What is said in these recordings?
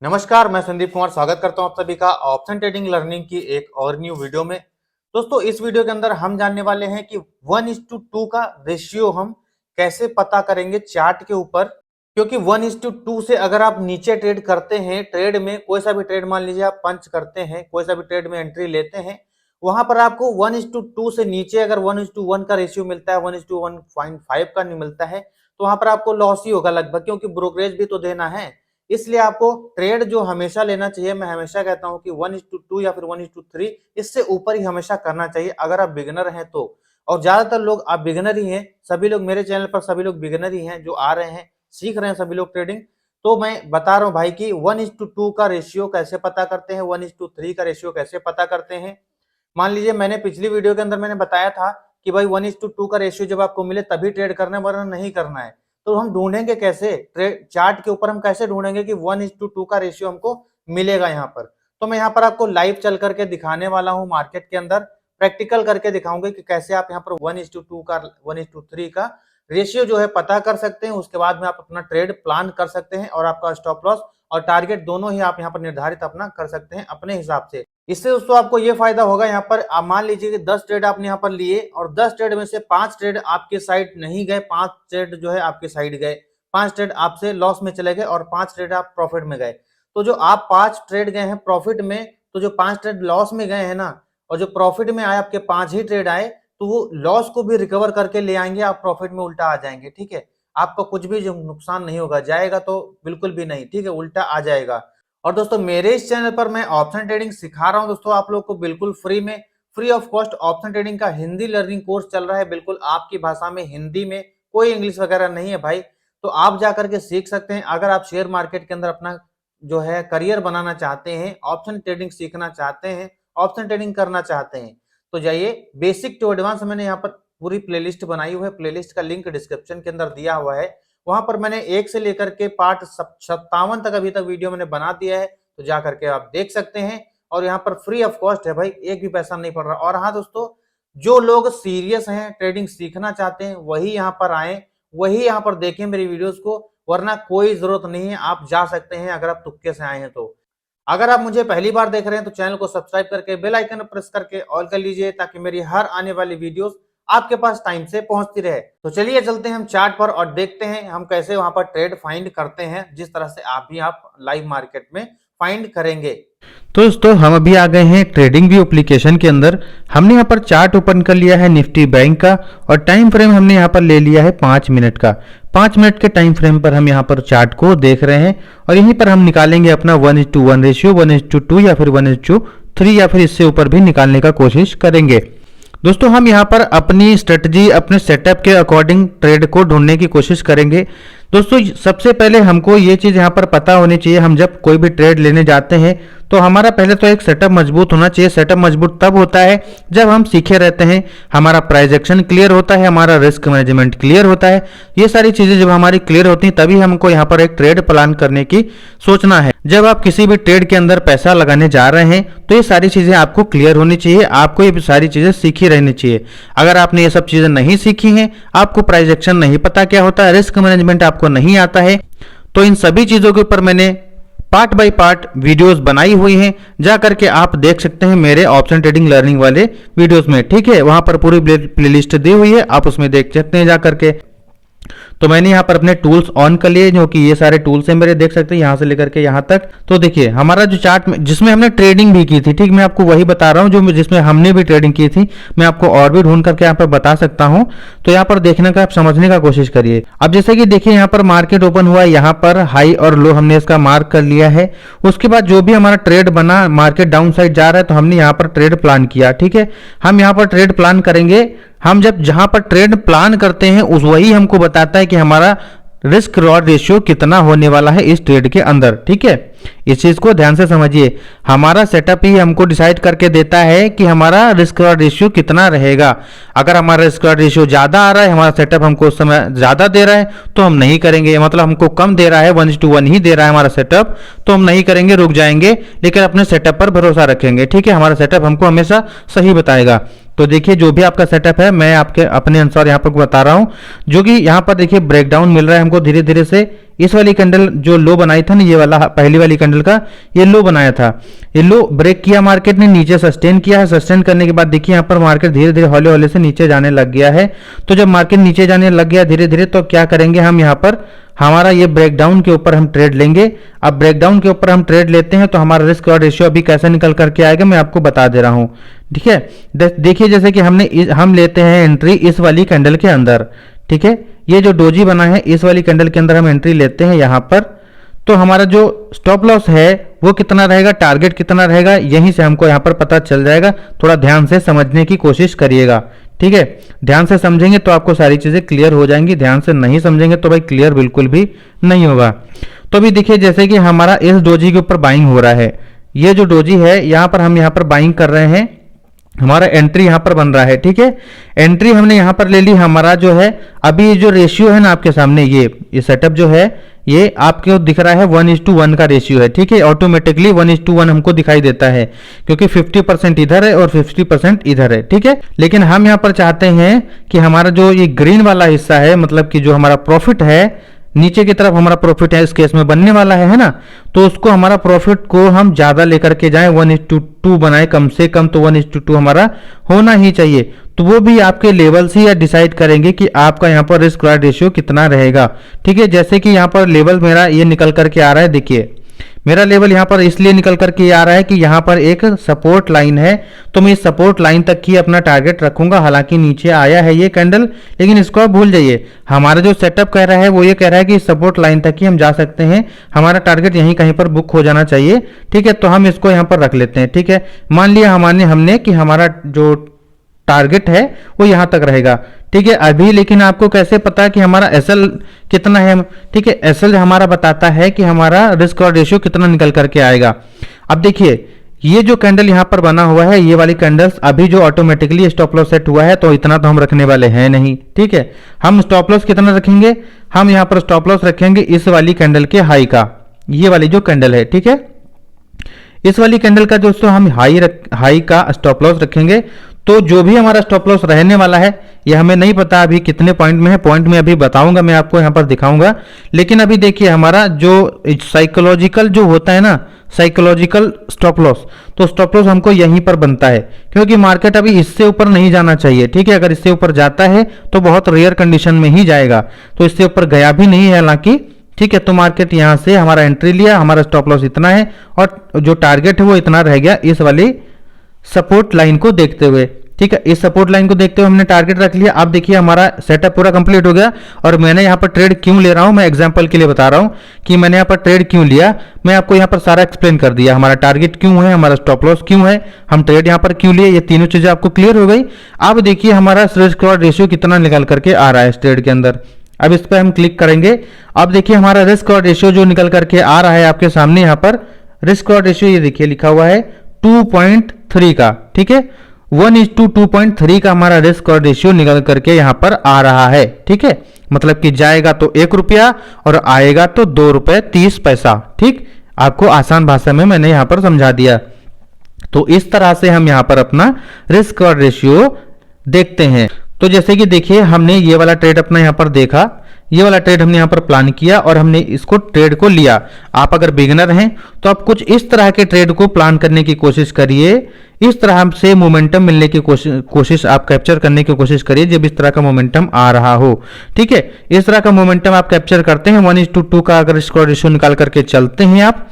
नमस्कार, मैं संदीप कुमार स्वागत करता हूं आप सभी का ऑप्शन ट्रेडिंग लर्निंग की एक और न्यू वीडियो में। दोस्तों, इस वीडियो के अंदर हम जानने वाले हैं कि 1:2 का रेशियो हम कैसे पता करेंगे चार्ट के ऊपर। क्योंकि 1:2 से अगर आप नीचे ट्रेड करते हैं, ट्रेड में कोई सा भी ट्रेड मान लीजिए आप पंच करते हैं, कोई सा भी ट्रेड में एंट्री लेते हैं, वहां पर आपको 1:2 से नीचे अगर 1:1 का रेशियो मिलता है, 1:1.5 का नहीं मिलता है, तो वहां पर आपको लॉस ही होगा लगभग, क्योंकि ब्रोकरेज भी तो देना है। इसलिए आपको ट्रेड जो हमेशा लेना चाहिए, मैं हमेशा कहता हूं कि 1:2 या फिर 1:3 इससे ऊपर ही हमेशा करना चाहिए अगर आप बिगिनर हैं तो। और ज्यादातर लोग आप बिगिनर ही हैं, सभी लोग मेरे चैनल पर सभी लोग बिगिनर ही हैं, जो आ रहे हैं सीख रहे हैं सभी लोग ट्रेडिंग। तो मैं बता रहा हूं भाई कि 1:2 का रेशियो कैसे पता करते हैं, 1:3 का रेशियो कैसे पता करते हैं। मान लीजिए मैंने पिछली वीडियो के अंदर मैंने बताया था कि भाई 1:2 का रेशियो जब आपको मिले तभी ट्रेड करना है, वरना नहीं करना है। तो हम ढूंढेंगे कैसे, ट्रेड चार्ट के ऊपर हम कैसे ढूंढेंगे कि 1:2 का रेशियो हमको मिलेगा यहाँ पर। तो मैं यहाँ पर आपको लाइव चल करके दिखाने वाला हूँ, मार्केट के अंदर प्रैक्टिकल करके दिखाऊंगा कि कैसे आप यहाँ पर 1:2 का 1:3 का रेशियो जो है पता कर सकते हैं। उसके बाद में आप अपना ट्रेड प्लान कर सकते हैं और आपका स्टॉप लॉस और टारगेट दोनों ही आप यहाँ पर निर्धारित अपना कर सकते हैं अपने हिसाब से। इससे दोस्तों आपको ये फायदा होगा, यहाँ पर आप मान लीजिए कि 10 ट्रेड आपने यहाँ पर लिए और 10 ट्रेड में से 5 ट्रेड आपके साइड नहीं गए, 5 ट्रेड जो है आपके साइड गए, 5 ट्रेड आपसे लॉस में चले गए और 5 ट्रेड आप प्रॉफिट में गए। तो जो आप 5 ट्रेड गए हैं प्रॉफिट में, तो जो 5 ट्रेड लॉस में गए हैं ना, और जो प्रॉफिट में आए आपके 5 ही ट्रेड आए, तो वो लॉस को भी रिकवर करके ले आएंगे, आप प्रॉफिट में उल्टा आ जाएंगे। ठीक है, आपका कुछ भी जो नुकसान नहीं होगा, जाएगा तो बिल्कुल भी नहीं, ठीक है, उल्टा आ जाएगा। और दोस्तों मेरे इस चैनल पर मैं ऑप्शन ट्रेडिंग सिखा रहा हूं दोस्तों, आप लोग को बिल्कुल फ्री में, free of cost option trading का हिंदी लर्निंग कोर्स चल रहा है, बिल्कुल आपकी भाषा में, हिंदी में, कोई इंग्लिश वगैरह नहीं है भाई। तो आप जाकर के सीख सकते हैं। अगर आप शेयर मार्केट के अंदर अपना जो है करियर बनाना चाहते हैं, ऑप्शन ट्रेडिंग सीखना चाहते हैं, ऑप्शन ट्रेडिंग करना चाहते हैं, तो जाइए बेसिक टू एडवांस, मैंने यहाँ पर पूरी प्लेलिस्ट बनाई हुई है, प्लेलिस्ट का लिंक डिस्क्रिप्शन के अंदर दिया हुआ है। वहां पर मैंने 1 से लेकर के पार्ट 57 तक अभी तक वीडियो मैंने बना दिया है, तो जा करके आप देख सकते हैं। और यहाँ पर फ्री ऑफ कॉस्ट है भाई, एक भी पैसा नहीं पड़ रहा। और हाँ दोस्तों, जो लोग सीरियस हैं, ट्रेडिंग सीखना चाहते हैं, वही यहाँ पर आए, वही यहाँ पर देखें मेरी वीडियोस को, वरना कोई जरूरत नहीं है, आप जा सकते हैं अगर आप तुक्के से आए हैं तो। अगर आप मुझे पहली बार देख रहे हैं तो चैनल को सब्सक्राइब करके बेल आइकन प्रेस करके ऑल कर लीजिए, ताकि मेरी हर आने वाली वीडियोस आपके पास टाइम से पहुंचती रहे। तो चलिए चलते हैं हम चार्ट पर और देखते हैं हम कैसे वहां पर ट्रेड फाइंड करते हैं, जिस तरह से आप भी आप लाइव मार्केट में फाइंड करेंगे। तो दोस्तों हम अभी आ गए हैं ट्रेडिंग व्यू एप्लीकेशन के अंदर। हमने यहाँ पर चार्ट ओपन कर लिया है निफ्टी बैंक का और टाइम फ्रेम हमने यहाँ पर ले लिया है 5 मिनट का। 5 मिनट के टाइम फ्रेम पर हम यहाँ पर चार्ट को देख रहे हैं और यहीं पर हम निकालेंगे अपना 1:1 रेशियो, 1:2 या फिर 1:3 या फिर इससे ऊपर भी निकालने का कोशिश करेंगे। दोस्तों हम यहाँ पर अपनी स्ट्रेटजी, अपने सेटअप के अकॉर्डिंग ट्रेड को ढूंढने की कोशिश करेंगे। दोस्तों सबसे पहले हमको ये चीज़ यहाँ पर पता होनी चाहिए, हम जब कोई भी ट्रेड लेने जाते हैं तो हमारा पहले तो एक सेटअप मजबूत होना चाहिए। सेटअप मजबूत तब होता है जब हम सीखे रहते हैं, हमारा प्राइस एक्शन क्लियर होता है, हमारा रिस्क मैनेजमेंट क्लियर होता है। ये सारी चीज़ें जब हमारी क्लियर होती हैं तभी हमको यहाँ पर एक ट्रेड प्लान करने की सोचना है। जब आप किसी भी ट्रेड के अंदर पैसा लगाने जा रहे हैं तो ये सारी चीज़ें आपको क्लियर होनी चाहिए, आपको ये सारी चीज़ें सीखी रहनी चाहिए। अगर आपने ये सब चीज़ें नहीं सीखी हैं, आपको प्राइस एक्शन नहीं पता क्या होता है, रिस्क मैनेजमेंट आपको नहीं आता है, तो इन सभी चीज़ों के ऊपर मैंने पार्ट बाय पार्ट वीडियोस बनाई हुई हैं, जा करके आप देख सकते हैं मेरे ऑप्शन ट्रेडिंग लर्निंग वाले वीडियोस में। ठीक है, वहां पर पूरी प्लेलिस्ट दी हुई है, आप उसमें देख सकते हैं जा करके। तो मैंने यहाँ पर अपने टूल्स ऑन कर लिए, जो कि ये सारे टूल्स हैं मेरे, देख सकते हैं यहाँ से लेकर के यहाँ तक। तो देखिए हमारा जो चार्ट में जिसमें हमने ट्रेडिंग भी की थी, ठीक, मैं आपको वही बता रहा हूँ जो जिसमें हमने भी ट्रेडिंग की थी, मैं आपको और भी ढूंढ करके यहाँ पर बता सकता हूँ। तो यहाँ पर देखने का, आप समझने का कोशिश करिए। अब जैसे कि देखिए यहाँ पर मार्केट ओपन हुआ, यहाँ पर हाई और लो हमने इसका मार्क कर लिया है। उसके बाद जो भी हमारा ट्रेड बना, मार्केट डाउन साइड जा रहा है तो हमने यहाँ पर ट्रेड प्लान किया। ठीक है, हम यहाँ पर ट्रेड प्लान करेंगे। हम जब जहां पर ट्रेड प्लान करते हैं उस वही हमको बताता है कि हमारा रिस्क रिवॉर्ड रेशियो कितना होने वाला है इस ट्रेड के अंदर। ठीक है, इस चीज को ध्यान से समझिए। हमारा सेटअप ही हमको डिसाइड करके देता है कि हमारा रिस्क रिवॉर्ड रेशियो कितना रहेगा। अगर हमारा रिस्क रिवॉर्ड रेशियो ज्यादा आ रहा है, हमारा सेटअप हमको उस समय ज्यादा दे रहा है, तो हम नहीं करेंगे। मतलब हमको कम दे रहा है, 1:1 ही दे रहा है हमारा सेटअप, तो हम नहीं करेंगे, रुक जाएंगे, लेकिन अपने सेटअप पर भरोसा रखेंगे। ठीक है, हमारा सेटअप हमको हमेशा सही बताएगा। तो देखिए जो भी आपका सेटअप है मैं आपके अपने अनुसार यहाँ पर बता रहा हूँ, जो कि यहाँ पर देखिए ब्रेकडाउन मिल रहा है हमको धीरे धीरे से इस वाली कैंडल जो लो बनाई था ना, ये वाला पहली वाली कैंडल का ये लो बनाया था, ये लो ब्रेक किया मार्केट ने, नीचे सस्टेन किया है। सस्टेन करने के बाद देखिए यहाँ पर मार्केट धीरे धीरे हौले हौले से नीचे जाने लग गया है। तो जब मार्केट नीचे जाने लग गया धीरे धीरे, तो क्या करेंगे हम यहाँ पर, हमारा ये ब्रेकडाउन के ऊपर हम ट्रेड लेंगे। अब ब्रेकडाउन के ऊपर हम ट्रेड लेते हैं तो हमारा रिस्क और रेशियो अभी कैसे निकल करके आएगा मैं आपको बता दे रहा हूं, ठीक है। देखिए जैसे कि हम लेते हैं एंट्री इस वाली कैंडल के अंदर, ठीक है। ये जो डोजी बना है इस वाली कैंडल के अंदर हम एंट्री लेते हैं यहाँ पर। तो हमारा जो स्टॉप लॉस है वो कितना रहेगा, टारगेट कितना रहेगा, यहीं से हमको यहाँ पर पता चल जाएगा। थोड़ा ध्यान से समझने की कोशिश करिएगा, ठीक है। ध्यान से समझेंगे तो आपको सारी चीजें क्लियर हो जाएंगी, ध्यान से नहीं समझेंगे तो भाई क्लियर बिल्कुल भी नहीं होगा। तो अभी देखिए जैसे कि हमारा इस डोजी के ऊपर बाइंग हो रहा है, ये जो डोजी है यहाँ पर हम यहाँ पर बाइंग कर रहे हैं, हमारा एंट्री यहाँ पर बन रहा है, ठीक है। एंट्री हमने यहाँ पर ले ली। हमारा जो है अभी जो रेशियो है ना आपके सामने, ये सेटअप जो है ये आपको दिख रहा है 1:1 का रेशियो है, ठीक है। ऑटोमेटिकली 1:1 हमको दिखाई देता है क्योंकि 50% इधर है और 50% इधर है, ठीक है। लेकिन हम यहाँ पर चाहते हैं कि हमारा जो ये ग्रीन वाला हिस्सा है, मतलब कि जो हमारा प्रॉफिट है, नीचे की तरफ हमारा प्रॉफिट है इस केस में बनने वाला है ना, तो उसको हमारा प्रॉफिट को हम ज्यादा लेकर के जाएं, 1:2 बनाए कम से कम, तो 1:2 हमारा होना ही चाहिए। तो वो भी आपके लेवल से या डिसाइड करेंगे कि आपका यहाँ पर रिस्क रिवार्ड रेशियो कितना रहेगा, ठीक है। जैसे कि यहाँ पर लेवल मेरा ये निकल करके आ रहा है, देखिए मेरा लेवल यहाँ पर इसलिए निकल करके आ रहा है कि यहाँ पर एक सपोर्ट लाइन है, तो मैं इस सपोर्ट लाइन तक ही अपना टारगेट रखूंगा। हालांकि नीचे आया है ये कैंडल, लेकिन इसको आप भूल जाइए, हमारा जो सेटअप कह रहा है वो ये कह रहा है कि इस सपोर्ट लाइन तक ही हम जा सकते हैं, हमारा टारगेट यहीं कहीं पर बुक हो जाना चाहिए, ठीक है। तो हम इसको यहाँ पर रख लेते हैं, ठीक है। मान लिया हमने कि हमारा जो टारगेट है वो यहां तक रहेगा, ठीक है। अभी लेकिन आपको कैसे पता है कि हमारा एसएल कितना है, ठीक है। एसएल हमारा बताता है कि हमारा रिस्क और रेशियो कितना निकल करके आएगा। अब देखिए ये जो कैंडल यहां पर बना हुआ है, ये वाली कैंडल्स अभी जो ऑटोमेटिकली स्टॉप लॉस सेट हुआ है, तो इतना तो हम रखने वाले हैं नहीं, ठीक है। हम स्टॉप लॉस कितना रखेंगे, हम यहां पर स्टॉप लॉस रखेंगे इस वाली कैंडल के हाई का, ये वाली जो कैंडल है, ठीक है। इस वाली कैंडल का दोस्तों हम हाई का स्टॉप लॉस रखेंगे। तो जो भी हमारा स्टॉप लॉस रहने वाला है ये हमें नहीं पता अभी कितने पॉइंट में है, पॉइंट में अभी बताऊंगा, मैं आपको यहाँ पर दिखाऊंगा। लेकिन अभी देखिए हमारा जो साइकोलॉजिकल जो होता है ना, साइकोलॉजिकल स्टॉप लॉस, तो स्टॉप लॉस हमको यहीं पर बनता है क्योंकि मार्केट अभी इससे ऊपर नहीं जाना चाहिए, ठीक है। अगर इससे ऊपर जाता है तो बहुत रेयर कंडीशन में ही जाएगा, तो इससे ऊपर गया भी नहीं है हालांकि, ठीक है। तो मार्केट यहां से हमारा एंट्री लिया, हमारा स्टॉप लॉस इतना है और जो टारगेट है वो इतना रह गया इस वाली सपोर्ट लाइन को देखते हुए, ठीक है। इस सपोर्ट लाइन को देखते हुए हमने टारगेट रख लिया। अब देखिए हमारा सेटअप पूरा कंप्लीट हो गया और मैंने यहाँ पर ट्रेड क्यों ले रहा हूं, मैं एग्जांपल के लिए बता रहा हूं कि मैंने यहाँ पर ट्रेड क्यों लिया, मैं आपको यहाँ पर सारा एक्सप्लेन कर दिया। हमारा टारगेट क्यों है, हमारा स्टॉप लॉस क्यों है, हम ट्रेड यहाँ पर क्यों लिए, ये तीनों चीजें आपको क्लियर हो गई। अब देखिए हमारा रिस्क रिवार्ड रेशियो कितना निकल करके आ रहा है इस ट्रेड के अंदर। अब इस पर हम क्लिक करेंगे। अब देखिए हमारा रिस्क रिवार्ड रेशियो जो निकल करके आ रहा है आपके सामने, यहाँ पर रिस्क रिवार्ड रेशियो ये देखिए लिखा हुआ है 2.3 का, ठीक है। 1:2.3 का हमारा रिस्क और रेशियो निकल करके यहां पर आ रहा है, ठीक है। मतलब कि जाएगा तो 1 रुपया और आएगा तो 2 रुपये 30 पैसा, ठीक। आपको आसान भाषा में मैंने यहां पर समझा दिया। तो इस तरह से हम यहां पर अपना रिस्क और रेशियो देखते हैं। तो जैसे कि देखिए हमने ये वाला ट्रेड अपना यहां पर देखा, ये वाला ट्रेड हमने यहाँ पर प्लान किया और हमने इसको ट्रेड को लिया। आप अगर बिगिनर हैं तो आप कुछ इस तरह के ट्रेड को प्लान करने की कोशिश करिए, इस तरह से मोमेंटम मिलने की कोशिश आप कैप्चर करने की कोशिश करिए जब इस तरह का मोमेंटम आ रहा हो, ठीक है। इस तरह का मोमेंटम आप कैप्चर करते हैं 1:2 का अगर इसको रेशियो निकाल करके चलते हैं आप,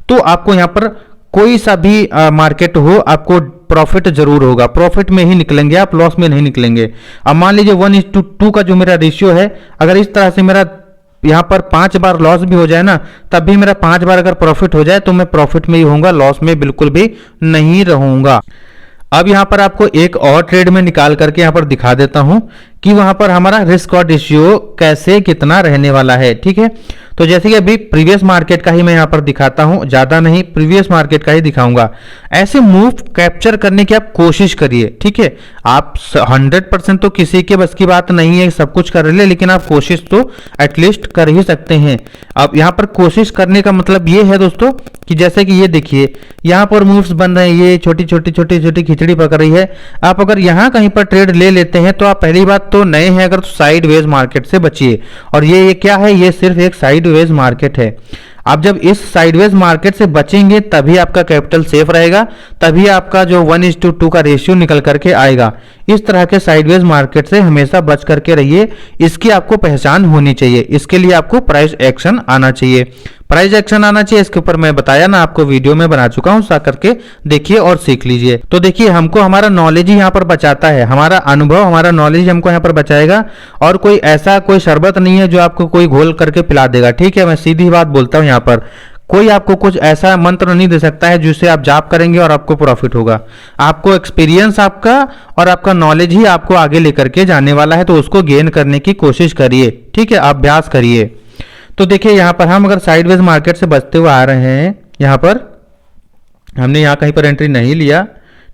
तो आपको यहाँ पर कोई सा भी मार्केट हो आपको प्रॉफिट जरूर होगा, प्रॉफिट में ही निकलेंगे आप, लॉस में नहीं निकलेंगे। अब मान लीजिए 1:2 का जो मेरा रेशियो है, अगर इस तरह से मेरा यहाँ पर 5 बार लॉस भी हो जाए ना, तब भी मेरा 5 बार अगर प्रॉफिट हो जाए तो मैं प्रॉफिट में ही होऊंगा, लॉस में बिल्कुल भी नहीं रहूंगा। अब यहाँ पर आपको एक और ट्रेड में निकाल करके यहाँ पर दिखा देता हूं कि वहां पर हमारा रिस्क और रेशियो कैसे कितना रहने वाला है, ठीक है। तो जैसे कि अभी प्रीवियस मार्केट का ही मैं यहाँ पर दिखाता हूं, ज्यादा नहीं, प्रीवियस मार्केट का ही दिखाऊंगा। ऐसे मूव कैप्चर करने की आप कोशिश करिए, ठीक है। आप 100% तो किसी के बस की बात नहीं है सब कुछ कर ले, लेकिन आप कोशिश तो एटलीस्ट कर ही सकते हैं। अब यहाँ पर कोशिश करने का मतलब ये है दोस्तों कि जैसे कि ये देखिए यहाँ पर मूव्स बन रहे हैं, ये छोटी छोटी खिचड़ी पक रही है। आप अगर यहाँ कहीं पर ट्रेड ले लेते हैं तो आप पहली बात दोस्तों नए हैं अगर तो साइडवेज मार्केट से बचिए। और ये क्या है, ये सिर्फ एक साइडवेज मार्केट है। आप जब इस साइडवेज मार्केट से बचेंगे तभी आपका कैपिटल सेफ रहेगा, तभी आपका जो 1:2 का रेशियो निकल करके आएगा। इस तरह के साइडवेज मार्केट से हमेशा बच करके रहिए, इसकी आपको पहचान होनी चाहिए। इसके लिए आपको प्राइस एक्शन आना चाहिए, प्राइस एक्शन आना चाहिए। इसके ऊपर मैं बताया ना, आपको वीडियो में बना चुका हूं, सा करके देखिए और सीख लीजिए। तो देखिए हमको हमारा नॉलेज ही यहाँ पर बचाता है, हमारा अनुभव, हमारा नॉलेज हमको यहाँ पर बचाएगा। और कोई ऐसा कोई शरबत नहीं है जो आपको कोई घोल करके पिला देगा, ठीक है। मैं सीधी बात बोलता हूँ, यहाँ पर कोई आपको कुछ ऐसा मंत्र नहीं दे सकता है जिससे आप जाप करेंगे और आपको प्रॉफिट होगा। आपको एक्सपीरियंस आपका और आपका नॉलेज ही आपको आगे लेकर के जाने वाला है, तो उसको गेन करने की कोशिश करिए, ठीक है, अभ्यास करिए। तो देखिए यहाँ पर हम अगर साइडवेज मार्केट से बचते हुए आ रहे हैं, यहाँ पर हमने यहाँ कहीं पर एंट्री नहीं लिया,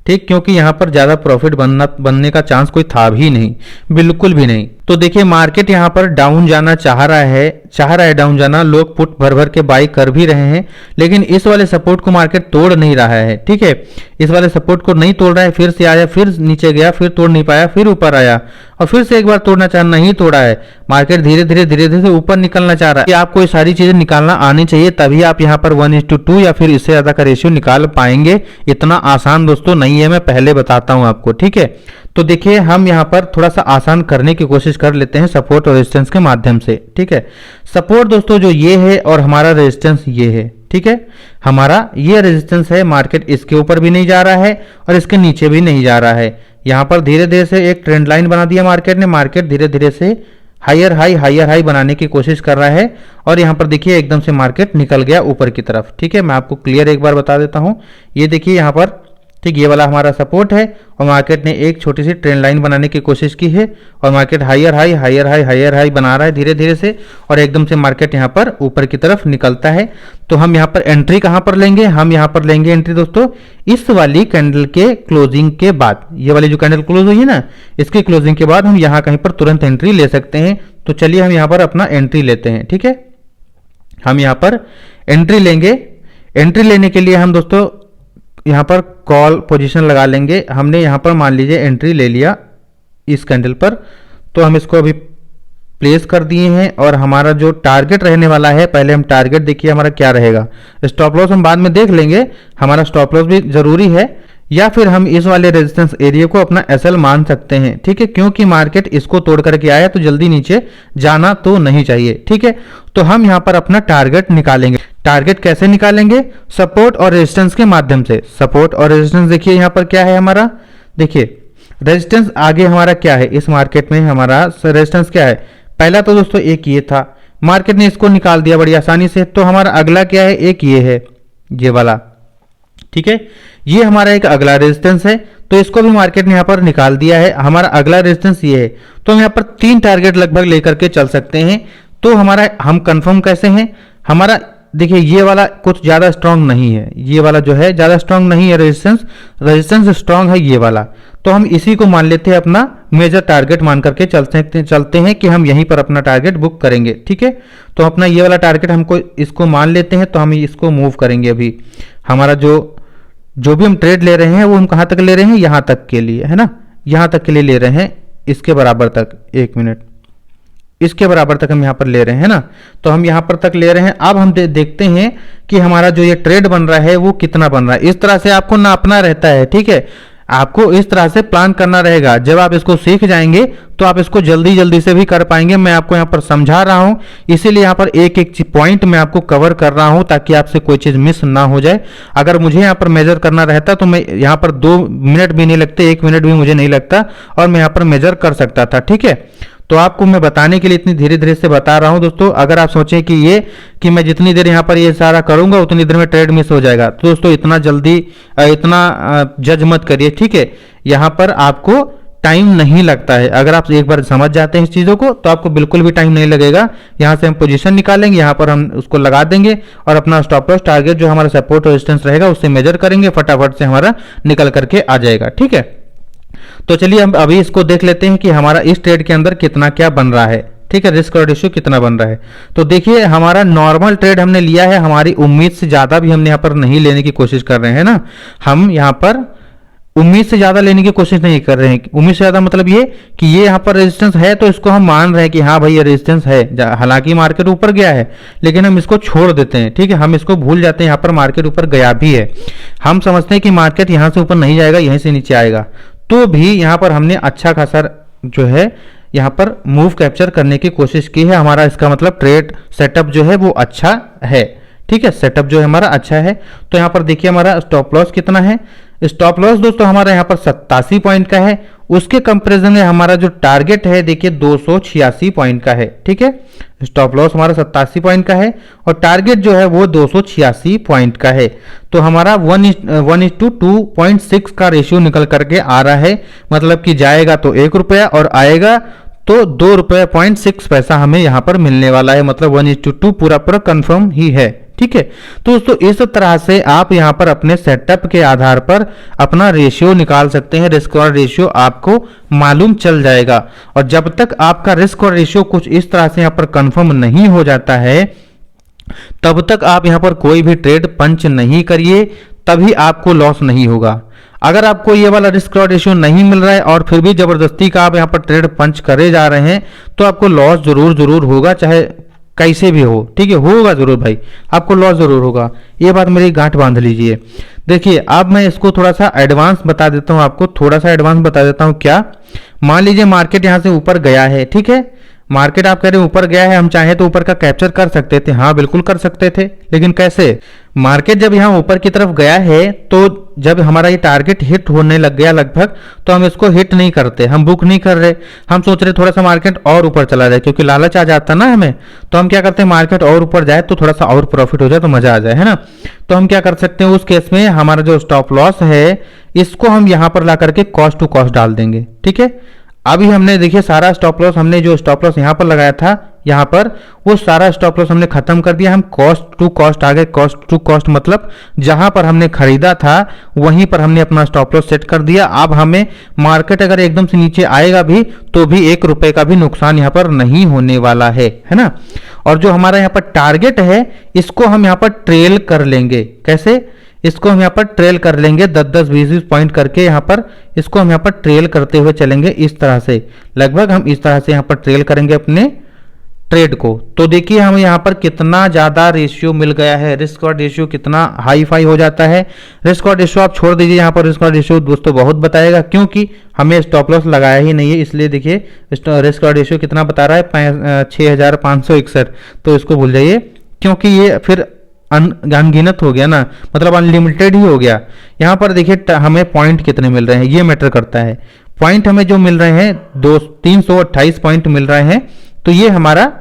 ठीक, क्योंकि यहाँ पर ज़्यादा प्रॉफिट बनने का चांस कोई था भी नहीं, बिल्कुल भी नहीं। तो देखिए मार्केट यहाँ पर डाउन जाना चाह रहा है डाउन जाना, लोग पुट भर भर के बाई कर भी रहे हैं, लेकिन इस वाले सपोर्ट को मार्केट तोड़ नहीं रहा है, ठीक है। इस वाले सपोर्ट को नहीं तोड़ रहा है, फिर से आया, फिर नीचे गया, फिर तोड़ नहीं पाया, फिर ऊपर आया और फिर से एक बार तोड़ना चाह, नहीं तोड़ा है। मार्केट धीरे धीरे ऊपर निकलना चाह रहा है। आपको ये सारी चीजें निकालना आनी चाहिए, तभी आप यहाँ पर 1:2 या फिर इससे ज्यादा का रेशियो निकाल पाएंगे। इतना आसान दोस्तों नहीं है, मैं पहले बताता हूँ आपको, ठीक है। तो देखिए हम यहाँ पर थोड़ा सा आसान करने की कोशिश कर लेते हैं सपोर्ट और रेजिस्टेंस के माध्यम से, ठीक है। सपोर्ट दोस्तों जो ये है और हमारा रेजिस्टेंस ये है, ठीक है। हमारा ये रेजिस्टेंस है, मार्केट इसके ऊपर भी नहीं जा रहा है और इसके नीचे भी नहीं जा रहा है। यहाँ पर धीरे धीरे से एक ट्रेंड लाइन बना दिया मार्केट ने, मार्केट धीरे धीरे से हायर हाई बनाने की कोशिश कर रहा है और यहाँ पर देखिए एकदम से मार्केट निकल गया ऊपर की तरफ, ठीक है। मैं आपको क्लियर एक बार बता देता हूँ, ये देखिए यहाँ पर, ठीक, ये वाला हमारा सपोर्ट है और मार्केट ने एक छोटी सी ट्रेंड लाइन बनाने की कोशिश की है और मार्केट हायर हाई बना रहा है धीरे धीरे से और एकदम से मार्केट यहाँ पर ऊपर की तरफ निकलता है। तो हम यहाँ पर एंट्री कहाँ पर लेंगे, हम यहाँ पर लेंगे एंट्री दोस्तों इस वाली कैंडल के क्लोजिंग के बाद। ये वाली जो कैंडल क्लोज हुई है ना, इसके क्लोजिंग के बाद हम यहाँ कहीं पर तुरंत एंट्री ले सकते हैं। तो चलिए हम यहाँ पर अपना एंट्री लेते हैं, ठीक है। हम यहाँ पर एंट्री लेंगे। एंट्री लेने के लिए हम दोस्तों यहाँ पर कॉल पोजीशन लगा लेंगे। हमने यहाँ पर मान लीजिए एंट्री ले लिया इस कैंडल पर, तो हम इसको अभी प्लेस कर दिए हैं और हमारा जो टारगेट रहने वाला है, पहले हम टारगेट देखिए हमारा क्या रहेगा। स्टॉप लॉस हम बाद में देख लेंगे, हमारा स्टॉप लॉस भी जरूरी है, या फिर हम इस वाले रेजिस्टेंस एरिया को अपना एसएल मान सकते हैं, ठीक है, क्योंकि मार्केट इसको तोड़ करके आया तो जल्दी नीचे जाना तो नहीं चाहिए, ठीक है। तो हम यहाँ पर अपना टारगेट निकालेंगे। टारगेट कैसे निकालेंगे, सपोर्ट और रेजिस्टेंस के माध्यम से। सपोर्ट और रेजिस्टेंस देखिए यहाँ पर क्या है हमारा, देखिए रेजिस्टेंस आगे हमारा क्या है, इस मार्केट में हमारा रेजिस्टेंस क्या है, पहला तो दोस्तों एक ये था, मार्केट ने इसको निकाल दिया बड़ी आसानी से। तो हमारा अगला क्या है, एक ये है, ये वाला, ठीक है, ये हमारा एक अगला रेजिस्टेंस है, तो इसको भी मार्केट ने यहाँ पर निकाल दिया है। हमारा अगला रेजिस्टेंस ये है, तो हम यहाँ पर 3 टारगेट लगभग लेकर के चल सकते हैं। तो हमारा हम कंफर्म कैसे हैं, हमारा देखिए ये वाला कुछ ज़्यादा स्ट्रांग नहीं है, ये वाला जो है ज़्यादा स्ट्रांग नहीं है, रेजिस्टेंस स्ट्रांग है ये वाला। तो हम इसी को मान लेते हैं अपना मेजर टारगेट मान करके चलते हैं कि हम यहीं पर अपना टारगेट बुक करेंगे, ठीक है। तो अपना ये वाला टारगेट हमको इसको मान लेते हैं, तो हम इसको मूव करेंगे। अभी हमारा जो भी हम ट्रेड ले रहे हैं वो हम कहाँ तक ले रहे हैं, यहाँ तक के लिए, है ना, यहाँ तक के लिए ले रहे हैं, इसके बराबर तक, एक मिनट, इसके बराबर तक हम यहाँ पर ले रहे हैं ना, तो हम यहाँ पर तक ले रहे हैं। अब हम देखते हैं कि हमारा जो ये ट्रेड बन रहा है वो कितना बन रहा है। इस तरह से आपको नापना रहता है, ठीक है, आपको इस तरह से प्लान करना रहेगा। जब आप इसको सीख जाएंगे तो आप इसको जल्दी जल्दी से भी कर पाएंगे। मैं आपको यहाँ पर समझा रहा हूँ, इसीलिए यहाँ पर एक एक पॉइंट मैं आपको कवर कर रहा हूँ ताकि आपसे कोई चीज़ मिस ना हो जाए। अगर मुझे यहाँ पर मेजर करना रहता तो मैं यहाँ पर 2 मिनट भी नहीं लगते, 1 मिनट भी मुझे नहीं लगता और मैं यहाँ पर मेजर कर सकता था, ठीक है। तो आपको मैं बताने के लिए इतनी धीरे धीरे से बता रहा हूं दोस्तों। अगर आप सोचें कि मैं जितनी देर यहाँ पर ये सारा करूंगा उतनी देर में ट्रेड मिस हो जाएगा, तो दोस्तों इतना जल्दी इतना जज मत करिए, ठीक है। यहाँ पर आपको टाइम नहीं लगता है, अगर आप एक बार समझ जाते हैं इस चीज़ों को तो आपको बिल्कुल भी टाइम नहीं लगेगा। यहाँ से हम पोजीशन निकालेंगे, यहाँ पर हम उसको लगा देंगे और अपना स्टॉप लॉस टारगेट जो हमारा सपोर्ट रेजिस्टेंस रहेगा उससे मेजर करेंगे, फटाफट से हमारा निकल करके आ जाएगा, ठीक है। तो चलिए हम अभी इसको देख लेते हैं कि हमारा इस ट्रेड के अंदर कितना क्या बन रहा है, ठीक है, रिस्क और रेशियो कितना बन रहा है। तो देखिए हमारा नॉर्मल ट्रेड हमने लिया है, हमारी उम्मीद से ज़्यादा भी हमने यहाँ पर नहीं लेने की कोशिश कर रहे हैं ना। हम यहाँ पर उम्मीद से ज्यादा लेने की कोशिश नहीं कर रहे हैं। उम्मीद से ज्यादा मतलब ये कि ये यहाँ पर रेजिस्टेंस है तो इसको हम मान रहे हैं कि हाँ भाई ये रेजिस्टेंस है, हालांकि मार्केट ऊपर गया है लेकिन हम इसको छोड़ देते हैं, ठीक है, हम इसको भूल जाते हैं यहाँ पर मार्केट ऊपर गया भी है। हम समझते हैं कि मार्केट यहाँ से ऊपर नहीं जाएगा, यहीं से नीचे आएगा, तो भी यहाँ पर हमने अच्छा खासा जो है यहाँ पर मूव कैप्चर करने की कोशिश की है। हमारा इसका मतलब ट्रेड सेटअप जो है वो अच्छा है, ठीक है, सेटअप जो है हमारा अच्छा है। तो यहाँ पर देखिए हमारा स्टॉप लॉस कितना है। स्टॉप लॉस दोस्तों हमारा यहाँ पर 87 पॉइंट का है। उसके कंपैरिजन में हमारा जो टारगेट है देखिए 286 पॉइंट का है, ठीक है। स्टॉप लॉस हमारा 87 पॉइंट का है और टारगेट जो है वो 286 पॉइंट का है। तो हमारा 1:2.6 का रेशियो निकल करके आ रहा है, मतलब कि जाएगा तो 1 रुपया और आएगा तो 2 रुपये 0.6 पैसा हमें यहाँ पर मिलने वाला है, मतलब 1:2 पूरा पूरा कंफर्म ही है, ठीक है। तो दोस्तों इस तरह से आप यहाँ पर अपने सेटअप के आधार पर अपना रेशियो निकाल सकते हैं, रिस्क और रेशियो आपको मालूम चल जाएगा। और जब तक आपका रिस्क और रेशियो कुछ इस तरह से यहाँ पर कंफर्म नहीं हो जाता है तब तक आप यहाँ पर कोई भी ट्रेड पंच नहीं करिए, तभी आपको लॉस नहीं होगा। अगर आपको ये वाला रिस्क और रेशियो नहीं मिल रहा है और फिर भी जबरदस्ती का आप यहाँ पर ट्रेड पंच करे जा रहे हैं तो आपको लॉस जरूर होगा, चाहे कैसे भी हो, ठीक है, होगा जरूर भाई, आपको लॉस जरूर होगा। ये बात मेरी गांठ बांध लीजिए। देखिए अब मैं इसको थोड़ा सा एडवांस बता देता हूँ, आपको थोड़ा सा एडवांस बता देता हूँ। क्या, मान लीजिए मार्केट यहाँ से ऊपर गया है, ठीक है, मार्केट आप कह रहे हैं ऊपर गया है, हम चाहे तो ऊपर का कैप्चर कर सकते थे, हाँ बिल्कुल कर सकते थे, लेकिन कैसे। मार्केट जब यहाँ ऊपर की तरफ गया है तो जब हमारा ये टारगेट हिट होने लग गया लगभग, तो हम इसको हिट नहीं करते, हम बुक नहीं कर रहे, हम सोच रहे थोड़ा सा मार्केट और ऊपर चला जाए, क्योंकि लालच आ जाता ना हमें, तो हम क्या करते हैं मार्केट और ऊपर जाए तो थोड़ा सा और प्रॉफिट हो जाए तो मजा आ जाए, है ना। तो हम क्या कर सकते हैं उस केस में, हमारा जो स्टॉप लॉस है इसको हम यहाँ पर ला करके कॉस्ट टू कॉस्ट डाल देंगे, ठीक है। अभी हमने देखिए सारा स्टॉप लॉस, हमने जो स्टॉप लॉस यहाँ पर लगाया था यहाँ पर, वो सारा स्टॉप लॉस हमने खत्म कर दिया। हम कॉस्ट टू कॉस्ट आ गए। कॉस्ट टू कॉस्ट मतलब जहां पर हमने खरीदा था वहीं पर हमने अपना स्टॉप लॉस सेट कर दिया। अब हमें मार्केट अगर एकदम से नीचे आएगा भी तो भी 1 रुपए का भी नुकसान यहाँ पर नहीं होने वाला है ना। और जो हमारा यहाँ पर टारगेट है इसको हम यहाँ पर ट्रेल कर लेंगे। कैसे, इसको हम यहाँ पर ट्रेल कर लेंगे 10-10 20-20 पॉइंट करके, यहाँ पर इसको हम यहाँ पर ट्रेल करते हुए चलेंगे इस तरह से, लगभग हम इस तरह से यहाँ पर ट्रेल करेंगे अपने ट्रेड को। तो देखिए हमें यहाँ पर कितना ज्यादा रेशियो मिल गया है, रिस्क और रेशियो कितना हाई फाई हो जाता है। रिस्क और रेशियो आप छोड़ दीजिए, यहाँ पर रिस्क और रेशियो दोस्तों बहुत बताएगा, क्योंकि हमें स्टॉप लॉस लगाया ही नहीं है, इसलिए देखिए रिस्क और रेशियो कितना बता रहा है 6561, तो इसको भूल जाइए, क्योंकि ये फिर अनगिनत हो गया ना, मतलब अनलिमिटेड ही हो गया। यहाँ पर देखिए हमें पॉइंट कितने मिल रहे हैं ये मैटर करता है। पॉइंट हमें जो मिल रहे हैं 328 पॉइंट मिल रहे हैं, तो ये हमारा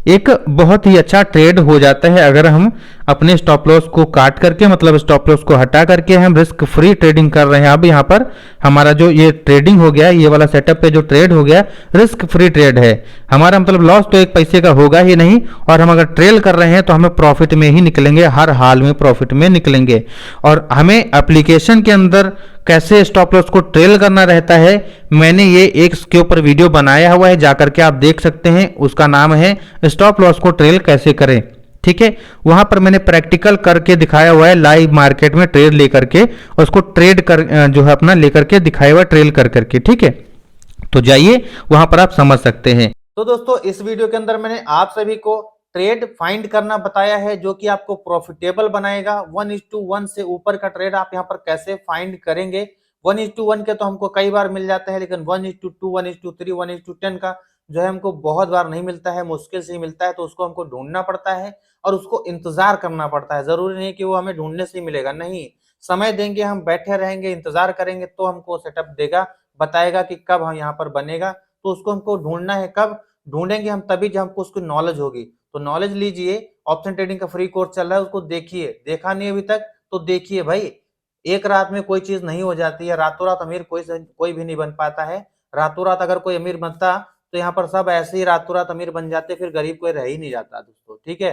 एक बहुत ही अच्छा ट्रेड हो जाता है अगर हम अपने स्टॉप लॉस को काट करके, मतलब स्टॉप लॉस को हटा करके हम रिस्क फ्री ट्रेडिंग कर रहे हैं। अब यहाँ पर हमारा जो ये ट्रेडिंग हो गया, ये वाला सेटअप पे जो ट्रेड हो गया रिस्क फ्री ट्रेड है हमारा, मतलब लॉस तो 1 पैसे का होगा ही नहीं, और हम अगर ट्रेल कर रहे हैं तो हमें प्रॉफिट में ही निकलेंगे, हर हाल में प्रॉफिट में निकलेंगे। और हमें एप्लीकेशन के अंदर कैसे स्टॉप लॉस को ट्रेल करना रहता है, मैंने ये एक इसके ऊपर वीडियो बनाया हुआ है, जाकर के आप देख सकते हैं, उसका नाम है स्टॉप लॉस को ट्रेल कैसे करें, ठीक है। वहां पर मैंने प्रैक्टिकल करके दिखाया हुआ है, लाइव मार्केट में ट्रेड लेकर के, और उसको ट्रेड कर जो है अपना लेकर के दिखाया हुआ ट्रेल कर करके, ठीक है। तो जाइए वहां पर आप समझ सकते हैं। तो दोस्तों इस वीडियो के अंदर मैंने आप सभी को ट्रेड फाइंड करना बताया है जो कि आपको प्रॉफिटेबल बनाएगा। 1:1 से ऊपर का ट्रेड आप यहाँ पर कैसे फाइंड करेंगे। 1:1 के तो हमको कई बार मिल जाते हैं, लेकिन 1:2, 1:3, 1:10 का जो है हमको बहुत बार नहीं मिलता है, मुश्किल से ही मिलता है। तो उसको हमको ढूंढना पड़ता है और उसको इंतजार करना पड़ता है। जरूरी नहीं कि वो हमें ढूंढने से ही मिलेगा, नहीं, समय देंगे, हम बैठे रहेंगे, इंतजार करेंगे तो हमको सेटअप देगा, बताएगा कि कब हम यहाँ पर बनेगा। तो उसको हमको ढूंढना है, कब ढूंढेंगे हम, तभी जब हमको उसकी नॉलेज होगी। तो नॉलेज लीजिए, ऑप्शन ट्रेडिंग का फ्री कोर्स चल रहा है, उसको देखिए, देखा नहीं अभी तक तो देखिए भाई। एक रात में कोई चीज नहीं हो जाती है, रातों रात अमीर कोई भी नहीं बन पाता है। रातों रात अगर कोई अमीर बनता तो यहाँ पर सब ऐसे ही रातों रात अमीर बन जाते, फिर गरीब कोई रह ही नहीं जाता दोस्तों, ठीक है।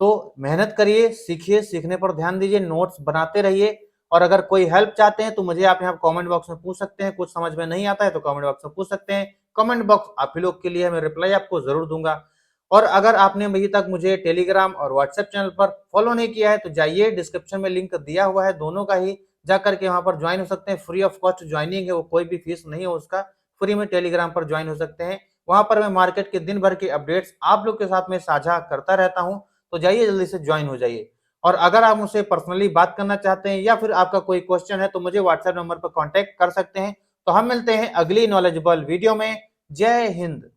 तो मेहनत करिए, सीखिए, सीखने पर ध्यान दीजिए, नोट्स बनाते रहिए। और अगर कोई हेल्प चाहते हैं तो मुझे आप यहाँ कमेंट बॉक्स में पूछ सकते हैं, कुछ समझ में नहीं आता है तो कमेंट बॉक्स में पूछ सकते हैं। कमेंट बॉक्स आप ही लोग के लिए, मैं रिप्लाई आपको जरूर दूंगा। और अगर आपने अभी तक मुझे टेलीग्राम और व्हाट्सएप चैनल पर फॉलो नहीं किया है तो जाइए, डिस्क्रिप्शन में लिंक दिया हुआ है दोनों का ही, जाकर के वहां पर ज्वाइन हो सकते हैं। फ्री ऑफ कॉस्ट ज्वाइनिंग है, वो कोई भी फीस नहीं है उसका, फ्री में टेलीग्राम पर ज्वाइन हो सकते हैं। वहां पर मैं मार्केट के दिन भर के अपडेट्स आप लोग के साथ में साझा करता रहता हूं, तो जाइए जल्दी से ज्वाइन हो जाइए। और अगर आप मुझसे पर्सनली बात करना चाहते हैं या फिर आपका कोई क्वेश्चन है तो मुझे व्हाट्सएप नंबर पर कांटेक्ट कर सकते हैं। तो हम मिलते हैं अगली नॉलेजेबल वीडियो में। जय हिंद।